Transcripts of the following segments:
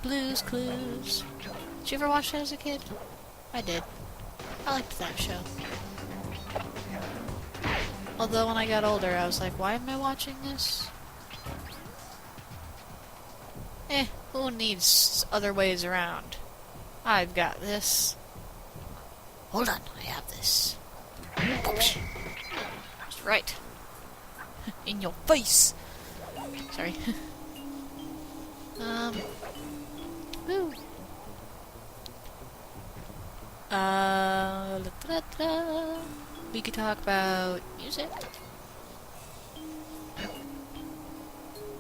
Blue's Clues. Did you ever watch that as a kid? I did. I liked that show. Although when I got older, I was like, why am I watching this? Who needs other ways around? I've got this. Hold on, I have this. Oops. That's right. In your face! Sorry. Woo. We could talk about music.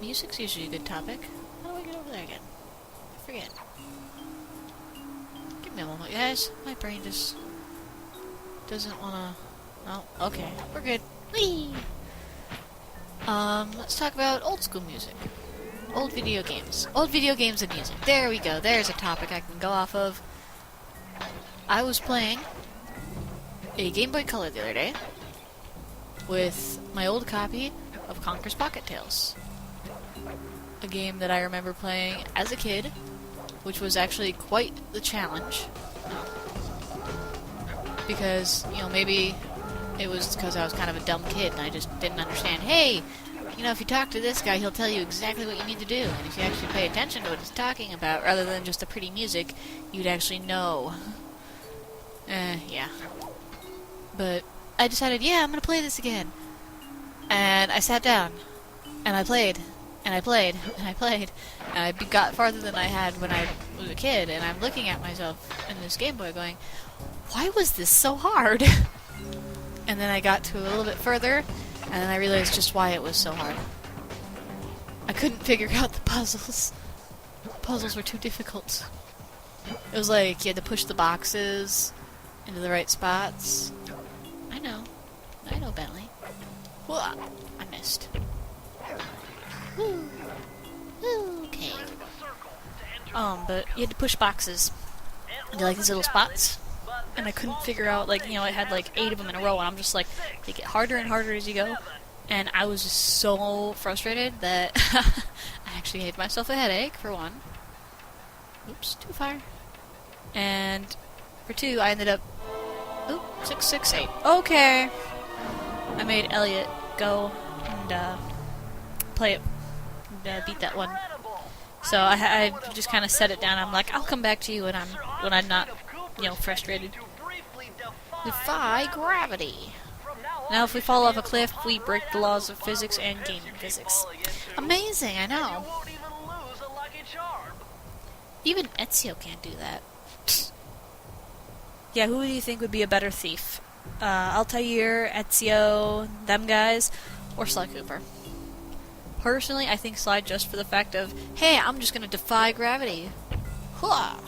Music's usually a good topic. How do I get over there again? I forget. Give me a moment, guys. My brain just doesn't wanna... Oh, okay. We're good. Whee! Let's talk about old school music. Old video games. Old video games and music. There we go. There's a topic I can go off of. I was playing a Game Boy Color the other day with my old copy of Conker's Pocket Tales. A game that I remember playing as a kid, which was actually quite the challenge. Because, you know, maybe it was because I was kind of a dumb kid and I just didn't understand, hey, you know, if you talk to this guy, he'll tell you exactly what you need to do. And if you actually pay attention to what he's talking about, rather than just the pretty music, you'd actually know. Yeah. But I decided, yeah, I'm gonna play this again. And I sat down, and I played, and I played, and I played. And I got farther than I had when I was a kid, and I'm looking at myself in this Game Boy going, why was this so hard? And then I got to a little bit further, and then I realized just why it was so hard. I couldn't figure out the puzzles. The puzzles were too difficult. It was like you had to push the boxes into the right spots. I know, Bentley. Whoa, I missed. Woo. Okay. But you had to push boxes into like these little spots. And I couldn't figure out, like, you know, I had like 8 of them in a row, and I'm just like, they get harder and harder as you go. And I was just so frustrated that I actually gave myself a headache, for one. Oops, too far. And for 2, I ended up... Oop, 668. Okay! I made Elliot go and play it, and beat that one. So I just kind of set it down. I'm like, I'll come back to you when I'm not, you know, frustrated. Defy gravity. Now if we fall off a cliff, we break the laws of physics and gaming physics. Amazing, I know. Even Ezio can't do that. Yeah, who do you think would be a better thief? Altair, Ezio, them guys, or Sly Cooper? Personally, I think Sly just for the fact of, hey, I'm just gonna defy gravity. Hooah!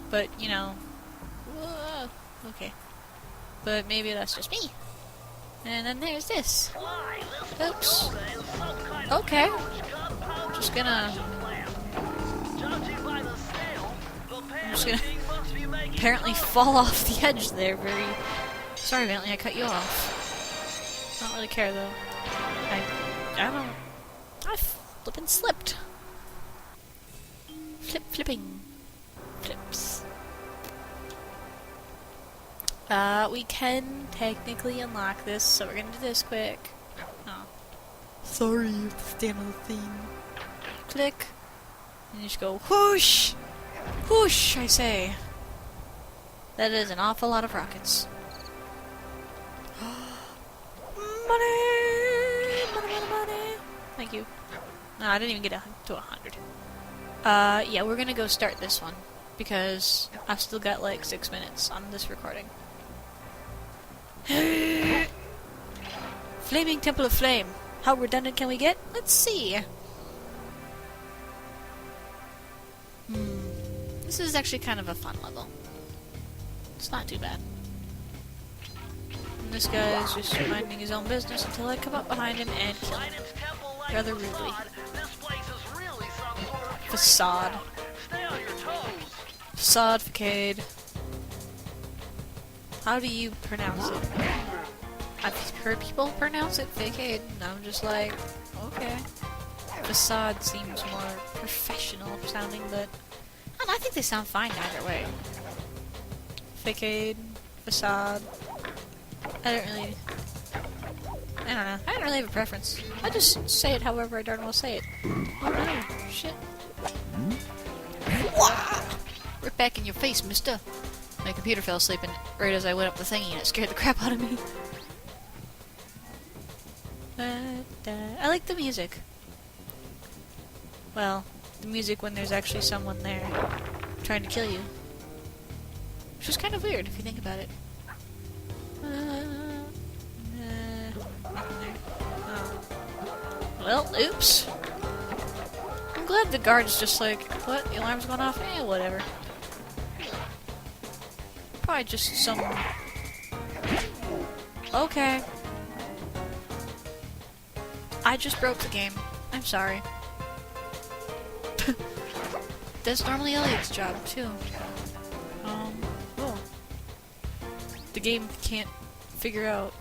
But, you know... okay. But maybe that's just me. And then there's this. Oops. Okay. I'm just gonna apparently fall off the edge there very... Sorry, Bentley, I cut you off. I don't really care, though. I don't... I flippin' slipped. Flipping. Flips. We can technically unlock this, so we're gonna do this quick. Oh. Sorry, it's the end of the theme. Click. And you just go, whoosh! Whoosh, I say. That is an awful lot of rockets. Money! Thank you. No, I didn't even get to 100. Yeah, we're gonna go start this one, because I've still got like 6 minutes on this recording. Flaming Temple of Flame. How redundant can we get? Let's see. This is actually kind of a fun level. It's not too bad. And this guy is just minding his own business until I come up behind him and kill him. Rather rudely. Facade. Facade, facade. How do you pronounce it? I've heard people pronounce it facade, and I'm just like, okay. Facade seems more professional sounding, but don't know, I think they sound fine either way. Facade, facade. I don't know. I don't really have a preference. I just say it however I darn well say it. Oh no, shit. Wah! Right back in your face, mister. My computer fell asleep and right as I went up the thingy and it scared the crap out of me. I like the music. Well, the music when there's actually someone there trying to kill you. Which is kind of weird if you think about it. Oh. Well, oops. I'm glad the guard's just like, what? The alarm's going off? Eh, whatever. Probably just some... Okay. I just broke the game. I'm sorry. That's normally Elliot's job, too. Oh. The game can't figure out...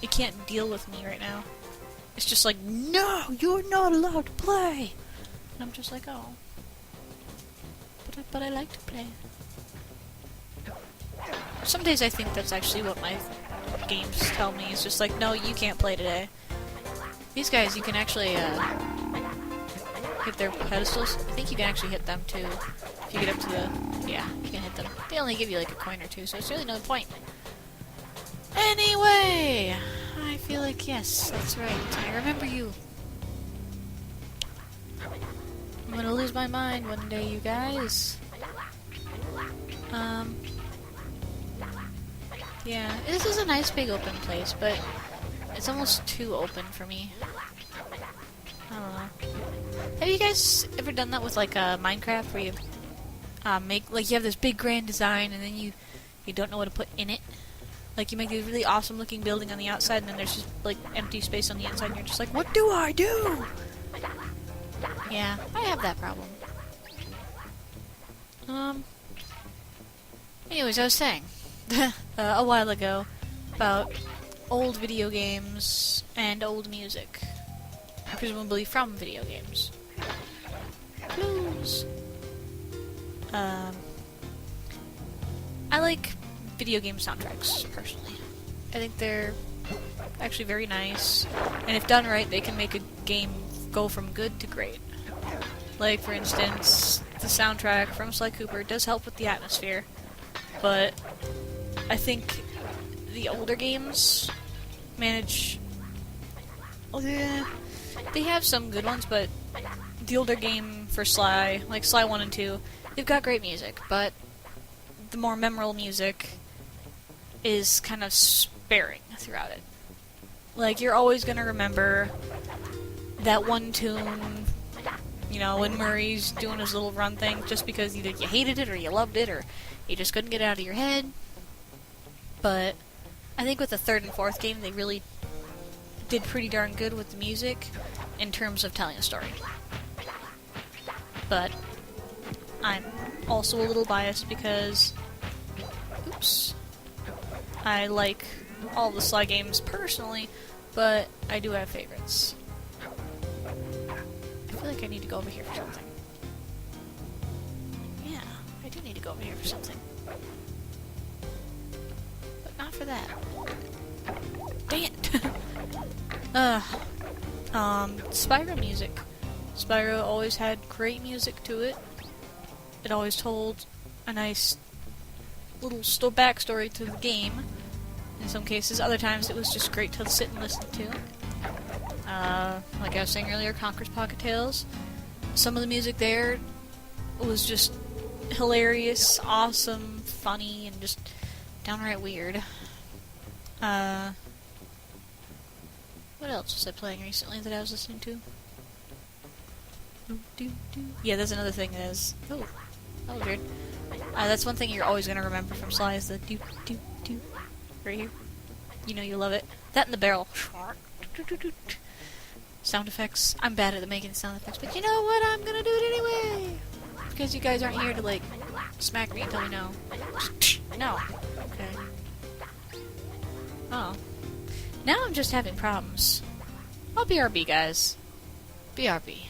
It can't deal with me right now. It's just like, no, you're not allowed to play! And I'm just like, oh. But I like to play. Some days I think that's actually what my games tell me. It's just like, no, you can't play today. These guys, you can actually, hit their pedestals. I think you can actually hit them, too. If you get up to the... Yeah, you can hit them. They only give you, like, a coin or two, so it's really no point. Anyway! I feel like, yes, that's right. I remember you. I'm gonna lose my mind one day, you guys. Yeah, this is a nice big open place, but it's almost too open for me. I don't know. Have you guys ever done that with, like, Minecraft, where you you have this big grand design, and then you don't know what to put in it? Like, you make this really awesome looking building on the outside, and then there's just, like, empty space on the inside, and you're just like, what do I do? Yeah, I have that problem. Anyways, I was saying, a while ago, about old video games and old music. Presumably from video games. Clues! I like video game soundtracks, personally. I think they're actually very nice, and if done right, they can make a game go from good to great. Like, for instance, the soundtrack from Sly Cooper does help with the atmosphere, but I think the older games manage... They have some good ones, but the older game for Sly, like Sly 1 and 2, they've got great music, but the more memorable music is kind of sparing throughout it. Like, you're always gonna remember that one tune, you know, when Murray's doing his little run thing, just because either you hated it, or you loved it, or you just couldn't get it out of your head. But I think with the third and fourth game, they really did pretty darn good with the music in terms of telling a story. But I'm also a little biased because, oops, I like all the Sly games personally, but I do have favorites. I feel like I need to go over here for something. Yeah, I do need to go over here for something. But not for that. Dang it! Spyro music. Spyro always had great music to it. It always told a nice little backstory to the game. In some cases, other times it was just great to sit and listen to. Like I was saying earlier, Conker's Pocket Tales. Some of the music there was just hilarious, awesome, funny, and just downright weird. What else was I playing recently that I was listening to? Yeah, that's another thing that is... Oh, that was weird. That's one thing you're always going to remember from Sly is the do-do-do right here. You know you love it. That and the barrel. Sound effects. I'm bad at making sound effects, but you know what? I'm going to do it anyway! Because you guys aren't here to, like, smack me and tell me no. No. Okay. Oh. Now I'm just having problems. I'll BRB, guys. BRB.